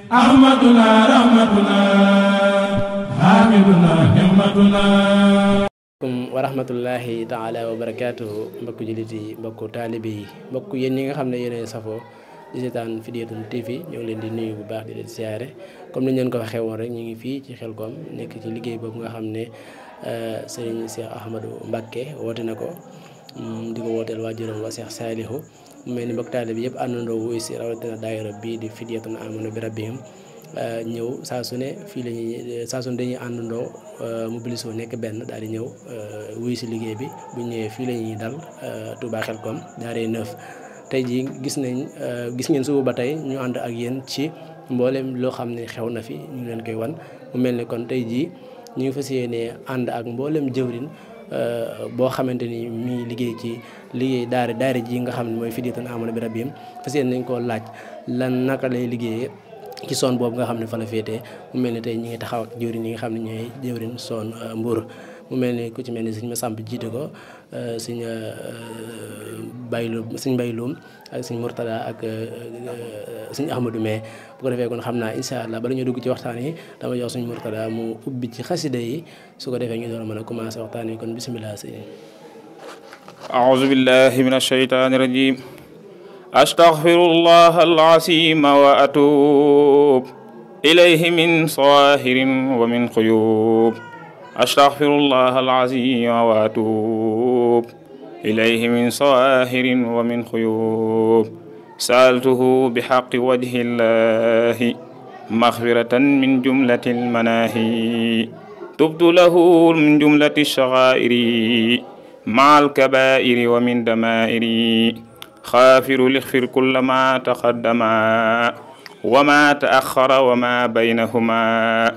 ahmaduna rahmatuna hamiduna himmatuna wa rahmatullahi taala wa barakaatuhu mbokku jullit yi mbokku taalibe yi mbokk yéen ñi nga xam ne yéenay safoo di seetaan Fidiyatou TV ñoo ngi leen di nuyu bu baax di leen siyaare comme ni ñu leen ko waxee woon rek ñu ngi fii ci Xelcom nekk ci liggéey boobu nga xam ne Serigne Cheikh Ahmadou Mbacké woote na ko di ko wooteel waajuram wa Cheikh Salihu mu mel ni mbokk taalibe bi yëpp àndandoo wuy si rawatina daayira bii di Fidiyatou Amanu bi Rabbihim ñëw saa su ne fii la ñuy saa su ne dañuy àndandoo mobilisé nekk benn daal di ñëw wuy si liggéey bi bu ñëwee fii la ñuy dal Touba Xelcom daaree 9 tey jii gis ngeen suba ba tey ñu ànd ak yéen ci mboolem loo xam ne xew na fi ñu leen koy wan mu mel ni kon tey jii ñu ngi fas yéenee ànd ak mboolem jëwrin boo xamante ni mi liggéey ci liggéey daara ji nga xam ne mooy Fidiyatou Amanu bi Rabbihim fas yéene nañ koo laaj lan naka lay liggéeyee ci zone boobu nga xam ne fa la féetee mu mel ni tey ñi ngi taxaw ak jëwrin yi nga xam ne ñooy jëwrin zone Mbour mu mel ni ku ci mel ni sëñ Massamba jiite ko sëñ Bayloum ak sëñ Mourtada ak sëñ Ahmadou mais bu ko defee kon xam naa incha allah bala ñu dugg ci waxtaan yi dama jox sëñ Mourtada mu ubbi ci xasida yi su ko defee ñu door a mën a commencé waxtaan yi kon bisimilah sëñ. aouzu billahi min ashaytani rajim astaghfirullah al-azim wa atub ilayhi min sahirin wa min xuyub astaghfirullah al-azim wa atub ilayhi min sahirin wa min xuyub sa'altuhu bihaqqi wajhi llahi maghfiratan min jumlati al-manahi tubtu lahu min jumlati ash-shaghairi ma'a al-kaba'iri wa min dama'iri xaafiru lixfir kulla ma taqaddama wa ma taaxara wa ma baynahuma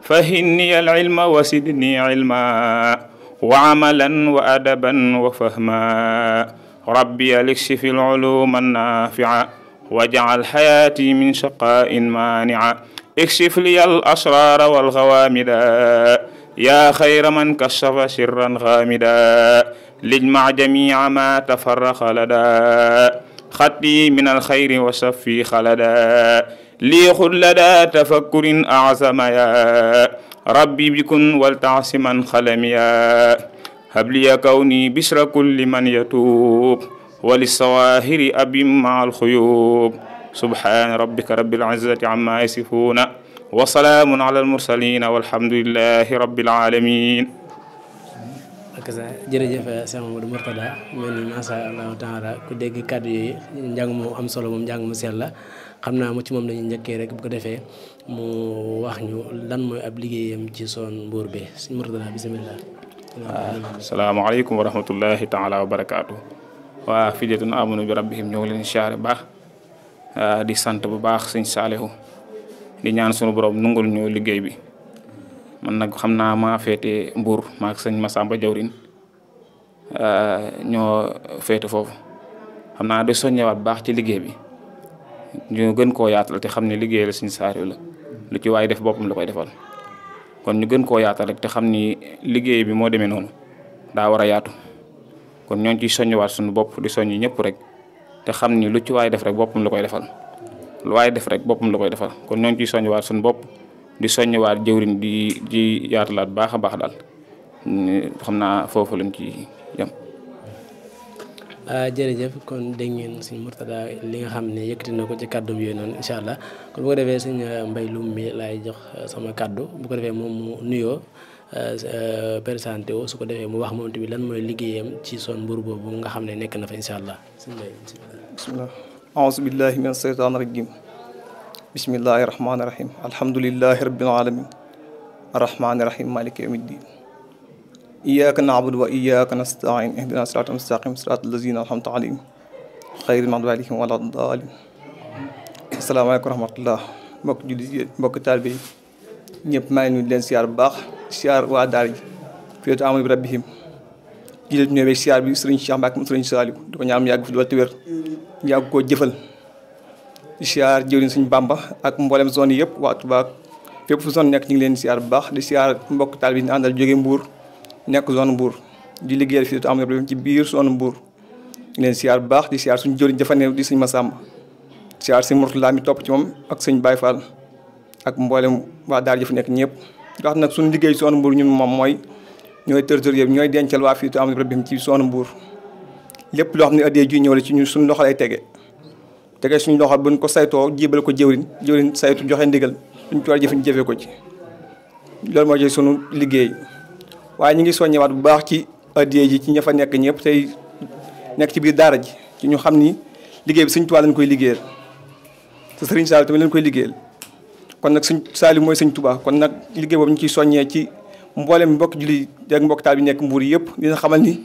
fahinni alilma wa sidni ilma wa amalan wa adaban wa fahma rabbi alikshif aluluma annafia waj'al hayati min shaqa'in maani'a ikshif li alasrara walghawamida ya khayra man kashafa sirran ghamida lijma jamia ma tafarraqa lada xatti min alxayri wa safi xalada lii xud lada tafakkurin azama ya rabbi bikun wal taasiman xalamiya habliya kawni bisra kulli man yatub walisawahiri abim ma alxuyub subhana rabbika rabbil izzati amma yasifuna wa salaamun ala almursalina walhamdulillahi rabbil alamin. jërëjëf Cheikh Mamadou Mourtada mel ni masha allahu taala ku dégg kàddu yooyu njàng mu am solo moom njàng mu sell la xam naa mu ci moom lañuy njëkkee rek bu ko defee mu wax ñu lan mooy ab liggéeyam ci zone Mbour bi sëñ Mourtada bisimilah. asalaamaaleykum wa rahmatullahi taala wa barakaatu. waa Fidiyatou Amanu bi Rabbihim ñoo ngi leen siyaare bu baax di sant bu baax sëñ Saalihu di ñaan sunu borom nungul ñu liggéey bi. man nag xam naa maa féete Mbour maak sëñ Massamba jawrin ñoo féete foofu xam naa di soññewaat bu baax ci liggéey bi ñu gën koo yaatal te xam ne liggéey la suñu saariw la lu ci waaye def boppam la koy defal kon ñu gën koo yaatal rek te xam ni liggéey bi moo demee noonu daa war a yaatu kon ñoo ngi ciy soññewaat suñu bopp di soññ ñëpp rek te xam ni lu ci waaye def rek boppam la koy defal lu waaye def rek boppam la koy defal kon ñoo ngi ciy soññewaat suñu bopp di soññewaat jëwrin di yaatalaat baax a baax daal xam naa foofu lañ ci yem. jërëjëf kon dégg ngeen sëñ Mourtada li nga xam ne yëkkati na ko ci kàddum yooyu noonu incha allah kon bu ko defee sëñ Bayloum mi laay jox sama kàddu bu ko defee moom mu nuyoo présenté wu su ko defee mu wax moom tamit lan mooy liggéeyam ci zone Mbour boobu nga xam ne nekk na fa incha allah. bismillah a'uuzu billahi mina shaytaani rajim bismillahi rahmaani rahim alhamdulillahi rabbil alamin arrahmaani rahim maliki yawmiddin iyyaka na'budu wa iyyaka nasta'in ihdina siratal mustaqim siratal lazina an'amta alayhim ghayril maghdubi alayhim wala ddaalin. asalaamaaleykum wa rahmatullah mbokk jullit yi mbokk taalibe yi ñëpp maa ngi nuyu leen siyaar bu baax siyaar waa daara ji Fidiyatou Amanu bi Rabbihim jiital ñëwee siyaar bi sëriñ Cheikh Mbacké sëriñ Saliou di ko ñaan mu yàgg fi wala te wér yàgg koo jëfal di siyaar jëwriñ suñu Bamba ak mboolem zone yi yëpp waa Touba fépp fu zone nekk ñu ngi leen di siyaar bu baax di siyaar mbokk taal bi ñu àndal jóge Mbour nekk zone Mbour di liggéeyal Fidiyatou Amanu bi ci biir zone Mbour ñu leen siyaar bu baax di siyaar suñu jëwriñ jafaneew di suñu Massamba siyaar sëñ Mourtada mi topp ci moom ak sëñ Baye Fall ak mboolem waa daara ji fi nekk ñëpp di wax nag suñu liggéey Soon Mbuur ñun moom mooy ñooy trésorier ñooy dencal waa fii tu am rabim ci Soon Mbuur lépp loo xam ne addee ju ñëw la ci ñun suñu loxo lay tege suñu loxo buñ ko saytoo jébal ko jëwriñ saytu joxe ndigal suñ ci war a jëfe ñu jëfee ko ci loolu moo ci sunu liggéey waaye ñu ngi soññewaat bu baax ci addee ji ci ña fa nekk ñëpp tey nekk ci biir daara ji ci ñu xam ni liggéey bi Sëñ Tuubaa lañ koy liggéeyal te Sëriñ Saaliw tamit lañ koy liggéeyal kon nag Sëñ Saaliw mooy Sëñ Tuubaa kon nag liggéey boobu ñu ciy soññee ci mboolem mbokk julli ak mbokk taal bi nekk Mbuur yëpp dina xamal ni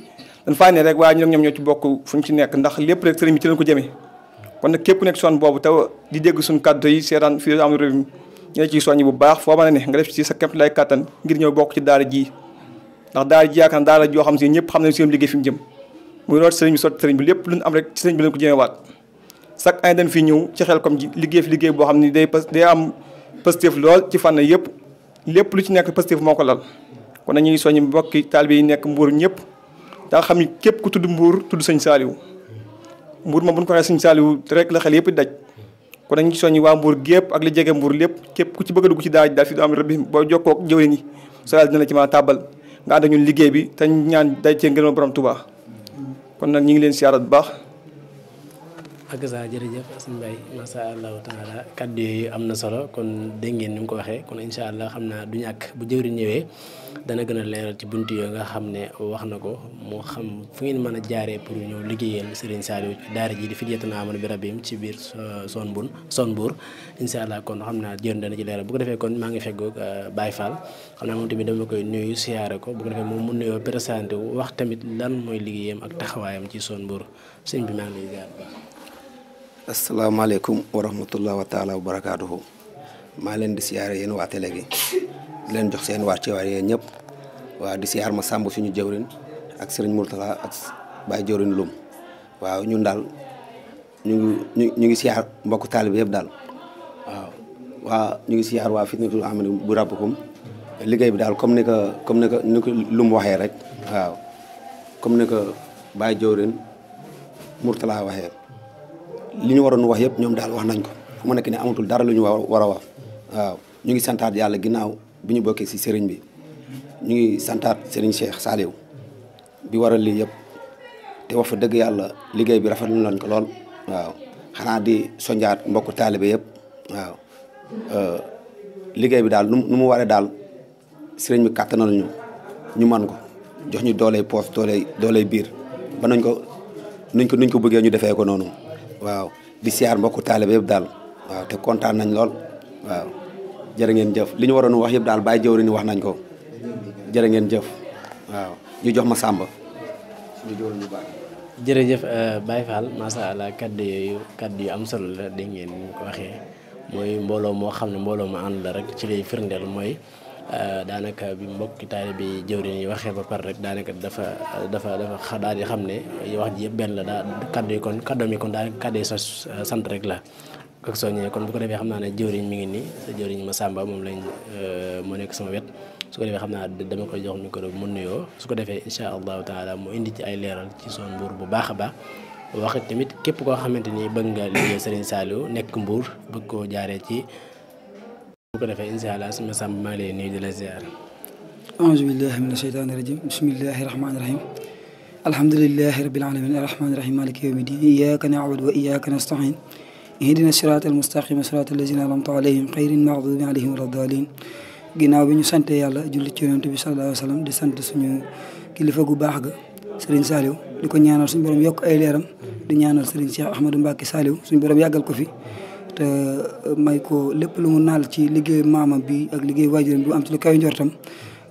dañ faa ne rek waaye ñu ñoom ñoo ci bokk fu ñu ci nekk ndax lépp rek sëriñ bi ci lañ ko jëmee kon nag képp nekk son boobu te di dégg suñu kàddu yi seetaan fii am réew mi ñu ne ciy soññi bu baax foo mën a ne nga def ci sa képp lay kàttan ngir ñëw bokk ci daara ji ndax daara ji yaakaar daara joo xam si ñëpp xam nañ seen liggéey fi mu jëm muy root sëriñ bi sotti sëriñ bi lépp lu ñu am rek ci sëriñ bi lañ ko jëmee waat chaque année dañ fi ñëw ci Xelcom ji liggéey fi liggéey boo xam ni day am positif lool ci fànn yëpp lépp lu ci nekk positif moo ko lal kon nag ñu ngi soññi mbokki taalibe yi nekk Mbuur ñëpp daa xam ni képp ku tudd Mbuur tudd Sëñ Saaliw Mbuur moom bu ñu ko waxee Sëñ Saaliw rek la xel yëpp daj kon nag ñu ngi soññi waa Mbuur gépp ak li jege Mbuur lépp képp ku ci bëgg a dugg ci daara ji daal fi du am rabbi boo jokkoo ak jëwriñ yi so dina la ci mën a tàbbal nga ànd ak ñun liggéey bi te ñaan day cee ngërëm borom Tuubaa kon nag ñu ngi leen siyaarat bu baax ak sa jërëjëf sëñ Mbaye masha allahu taala kaddu yooyu am na solo kon dégg ngeen ni mu ko waxee kon incha allah xam naa du ñàkk bu jëwriñ ñëwee dana gën a leeral ci buntu yooyu nga xam ne wax na ko moo xam fu ngeen mën a jaaree pour ñëw liggéeyal Serigne Saliou daara ji di Fidyatun Amanu bi Rabbihim ci biir Soon Mbuur incha allah kon xam naa jëwriñ dana ci leeral bu ko defee kon maa ngi feggoog Baye Fall xam naa moom tamit dama koy nuyu siyaare ko bu ko defee moom mu nuyoo présenté wu wax tamit lan mooy liggéeyam ak taxawaayam ci Soon Mbuur sëñ bi maa ngi lay ziar baax. asalaamaaleykum wa rahmatullah wa taala wa barakaatuhu maa leen di siyaare yéen waa télé gi di leen jox seen waar ci waar yéen ñëpp waaw di siyaar ma sàmb suñu jëwrin ak sëriñ Mourtala ak Baye jëwrin Lum waaw ñun daal ñu ngi siyaar mbokk taalibe yëpp daal waaw ñu ngi siyaar waa Fidyatun Amanu bi Rabbihim liggéey bi daal comme ni ko Lum waxee rek waaw comme ni ko Baye jëwrin Mourtala waxee li ñu waroon wax yëpp ñoom daal wax nañ ko fu mu nekk ne amatul dara lu ñu war a wax waaw ñu ngi santaat yàlla ginnaaw bi ñu bokkee si sëriñ bi ñu ngi santaat sëriñ Cheikh Saliou bi waral lii yëpp te wax fa dëgg yàlla liggéey bi rafetlu nañ ko lool waaw xanaa di sonjaat mbokku taalibe yëpp waaw liggéey bi daal nu mu waree daal sëriñ bi kàttanal ñu man ko jox ñu dooley poos dooley biir ba nuñ ko bëggee ñu defee ko noonu waaw di siyaar mbokku taalibe yëpp daal waaw te kontaan nañ lool waaw jërë ngeen jëf li ñu waroon wax yëpp daal Baye jëwriñ wax nañ ko jërë ngeen jëf waaw ñu jox ma Samba suñu jëwriñ bu baax. jërëjëf Baye Fall masha Allah kaddu yu am solo la dégg ngeen ni ko waxee mooy mbooloo moo xam ne mbooloo ma ànd la rek ci lay firndeel mooy daanaka bi mbokki taalibe bi jëwriñ yi waxee ba pare rek daanaka dafa daal di xam ne wax ji yëpp benn la daal kaddu yi kon kaddoom yi kon daanaka kaddu yi sant rek la ak soññee kon bu ko defee xam naa ne jëwriñ mi ngi nii sa jëwriñ ma Samba moom lañ moo nekk sama wet su ko defee xam naa dama koy jox micro mu nuyoo su ko defee incha allahu taala mu indi ci ay leeral ci Soon Mbuur bu baax a baax wax tamit képp koo xamante ni bëgg nga liggéey Serigne Saliou nekk Mbuur bëgg koo jaaree ci bu ko defee incha allah sama Samba maa ngi lay nuyu di la ziar. auzu billahi mina shaytaani rajim bismillahi rahmaani rahim alhamdulillahi rabbil alamin arrahmaani rahim maliki yawmi din iyyaka na'budu wa iyyaka nasta'in ihdina siraatal mustaqima siraatal lazina an'amta alayhim xayril maghdubi alayhim wala daalin ginnaaw bi ñu sante yàlla julli ci yonent bi sallallahu alayhi wa sallam di sant suñu kilifa gu baax ga Serigne Saliou di ko ñaanal suñu borom yokk ay leeram di ñaanal Serigne Cheikh Ahmadou Mbacké Saliou suñu borom yàggal ko fi te may ko lépp lu mu naal ci liggéey maamam bi ak liggéey waajuram bi am ci lu kaw njortam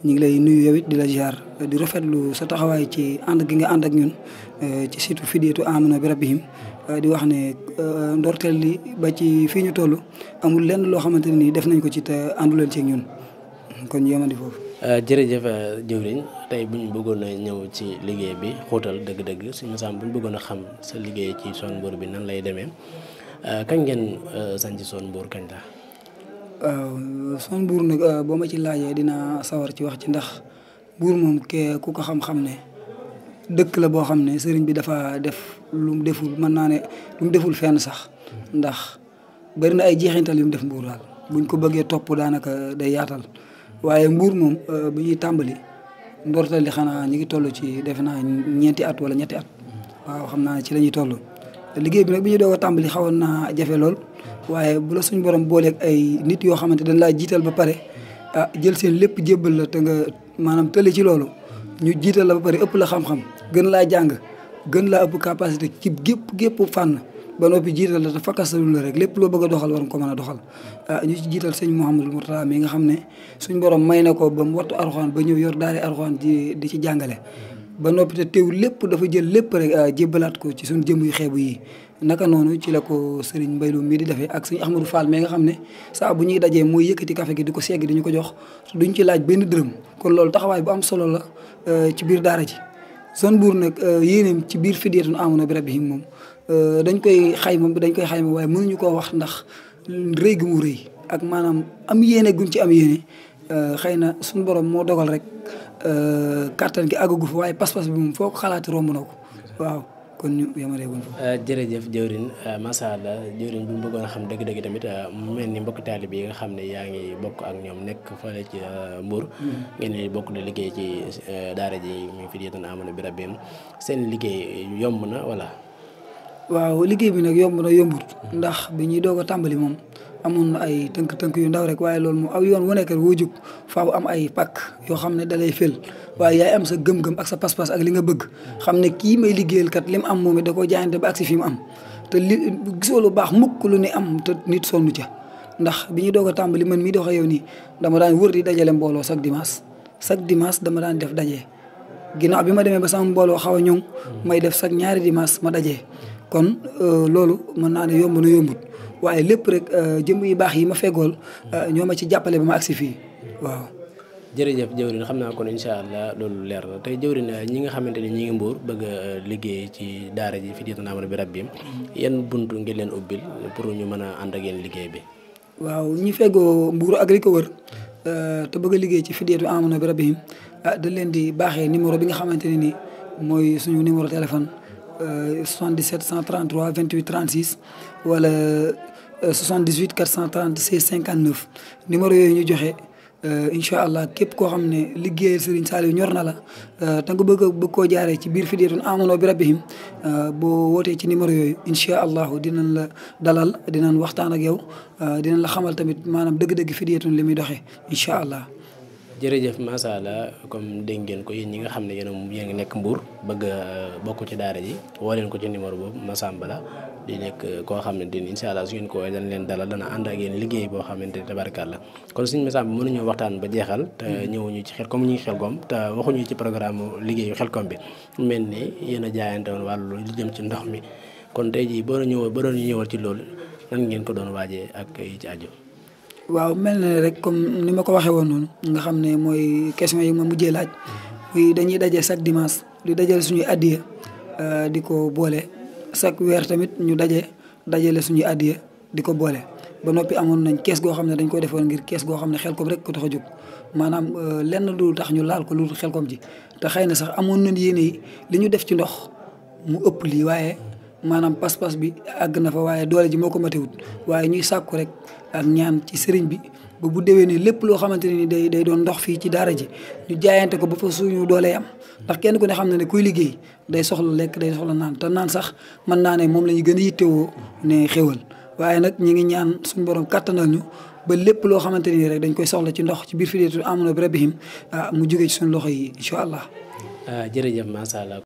ñu ngi lay nuyu yow it di la ziar di rafetlu sa taxawaay ci ànd gi nga ànd ak ñun ci site Fidyatun Amanu bi Rabbihim di wax ne ndorteel li ba ci fii ñu toll amul lenn loo xamante ne nii def nañ ko ci te àndu leen ci ñun kon yemandi foofu. jërëjëf jëwriñ tey bu ñu bëggoon a ñëw ci liggéey bi xóotal dëgg-dëgg suñu sàmm bu ñu bëggoon a xam sa liggéey ci Soon Mbuur bi nan lay demee kañ ngeen sañ ci Soon Mbuur kañ la. waaw Soon Mbuur nag boo ma ci laajee dina sawar ci wax ci ndax Mbuur moom ku ko xam-xam ne dëkk la boo xam ne sëriñ bi dafa def lu mu deful mën naa ne lu mu deful fenn sax ndax bari na ay jeexintal yu mu def Mbuur daal buñ ko bëggee topp daanaka day yaatal waaye Mbour moom bu ñuy tàmbali ndorteel li xanaa ñu ngi toll ci defe naa ñeenti at wala ñetti at waaw xam naa ci la ñuy toll liggéey bi nag bi ñu doog a tàmbali xawoon naa jafe lool waaye bu la suñ borom booleeg ay nit yoo xamante dañ laa jiital ba pare jël seen lépp jébbal la te nga maanaam tële ci loolu ñu jiital la ba pare ëpp la xam-xam gën laa jàng gën laa ëpp capacité ci gépp fànn ba noppi jiital la te fakkasalu la rek lépp loo bëgg a doxal war nga ko mën a doxal ñu ci jiital sëñ Mouhamadou Mourtada mi nga xam ne suñ borom may na ko ba mu wattu Alxuraan ba ñëw yor daari Alxuraan di ci jàngale ba noppi te teew lépp dafa jël lépp rek jébbalaat ko ci suñ jëm yu xeebu yi naka noonu ci la ko Serigne Mbaylum mii di defee ak sëñ Ahmadou Fall mi nga xam ne saa bu ñuy dajee mooy yëkkati café gi di ko segg di ñu ko jox duñ ci laaj benn dërëm kon loolu taxawaay bu am solo la ci biir daara ji zone Mbour nag yéeneem ci biir Fidyatun Amanu bi Rabbihim moom dañ koy xayma waaye mënuñu koo wax ndax rëy gu mu rëy ak maanaam am yéene guñ ci am yéene xëy na suñu borom moo dogal rek kàttan gi àggagu fa waaye pas-pas bi moom foo ko xalaati romb na ko waaw kon ñu yemalee wuñ fa. jërëjëf jëwrin macha allah jëwrin bu ñu bëggoon a xam dëgg-dëgg tamit mu mel ni mbokk taalib yi nga xam ne yaa ngi bokk ak ñoom nekk fële ci Mbour. ngeen di bokk di liggéey ci daara ji muy Fidyatun Amanu bi Rabbihim seen liggéey yomb na wala. waaw liggéey bi nag yomb na yombut ndax bi ñuy doog a tàmbali moom amoon na ay tënk-tënk yu ndaw rek waaye loolu moom aw yoon wu nekk woo jóg faaw am ay pàkk yoo xam ne dalay fël waaye yaay am sa gëm-gëm ak sa pas-pas ak li nga bëgg xam ne kii may liggéeyal kat li mu am moom it da koo jaayante ba agsi fi mu am te li gisoo lu baax mukk lu ni am te nit sonn ca ndax bi ñuy doog a tàmbali man mii di wax ak yow nii dama daan wër di dajale mbooloo chaque dimanche dama daan def daje ginnaaw bi ma demee ba sama mbooloo xaw a ñoŋ may def chaque ñaari dimanche ma dajee kon loolu mën naa ne yomb na yombut waaye lépp rek jëmm yu baax yi ma feggool ñoo ma ci jàppale ba ma agsi fii waaw. jërëjëf jëwrin xam naa kon incha allah loolu leer na tey jëwrin ñi nga xamante ni ñi ngi Mbour bëgg a liggéey ci daara ji Fidyatun Amanu bi Rabbihim yan buntu ngeen leen ubbil pour ñu mën a ànd ak yéen liggéey bi. waaw ñi feggoo Mbour ak li ko wër te bëgg a liggéey ci Fidyatun Amanu bi Rabbihim dañ leen di baaxee numéro bi nga xamante ne ni mooy suñu numéro téléphone 77 133 28 36 wala 78 436 59 numéro yooyu ñu joxe incha allah képp koo xam ne liggéeyal Serigne Saliou ñor na la te nga bëgg koo jaaree ci biir Fidyatun Amanu bi Rabbihim boo wootee ci numéro yooyu incha allah dinañ la dalal dinañ waxtaan ak yow dinañ la xamal tamit maanaam dëgg-dëgg Fidyatun li muy doxee incha allah. jërëjëf macha allah comme dégg ngeen ko yéen ñi nga xam ne yéen ngi nekk Mbour bëgg a bokk ci daara ji woo leen ko ci numéro boobu Massamba la di nekk koo xam ne din incha allah su ngeen ko woowee dañ leen dalal dana ànd ak yéen liggéey boo xamante ne tabarkàlla kon suñu Massamba mënuñoo waxtaan ba jeexal te ñëwuñu ci xel comme ñu ngi Xelcom te waxuñu ci programme liggéeyu Xelcom bi mel ni yéen a jaayante woon wàllu lu jëm ci ndox mi kon tey jii boo doon ñëwal ci loolu nan ngeen ko doon waajee ak yi ci aju. waaw mel na rek comme ni ma ko waxee woon noonu nga xam ne mooy question yi ma mujjee laaj muy dañuy daje chaque dimanche di dajale suñuy addiya di ko boole chaque weer tamit ñu dajale suñuy addiya di ko boole ba noppi amoon nañ kees goo xam ne dañ ko defoon ngir kees goo xam ne Xelcom rek ko tax a jóg maanaam lenn du tax ñu laal ko lu Xelcom ji te xëy na sax amoon nañ yéene yi li ñu def ci ndox mu ëpp lii waaye maanaam pas-pas bi àgg na fa waaye doole ji moo ko matewut waaye ñuy sàkku rek ak ñaan ci sëriñ bi ba bu déwee ne lépp loo xamante ne ni day doon ndox fii ci daara ji ñu jaayante ko ba fa suñu doolee am ndax kenn ku ne xam na ne kuy liggéey day soxla lekk day soxla naan te naan sax mën naa ne moom la ñu gën a yittewoo ne xéwal waaye nag ñi ngi ñaan suñu borom kàttanal ñu ba lépp loo xamante ni rek dañ koy soxla ci ndox ci biir Fidyatun Amanu bi Rabbihim mu jógee ci suñu loxo yi incha allah. jërëjëf macha allah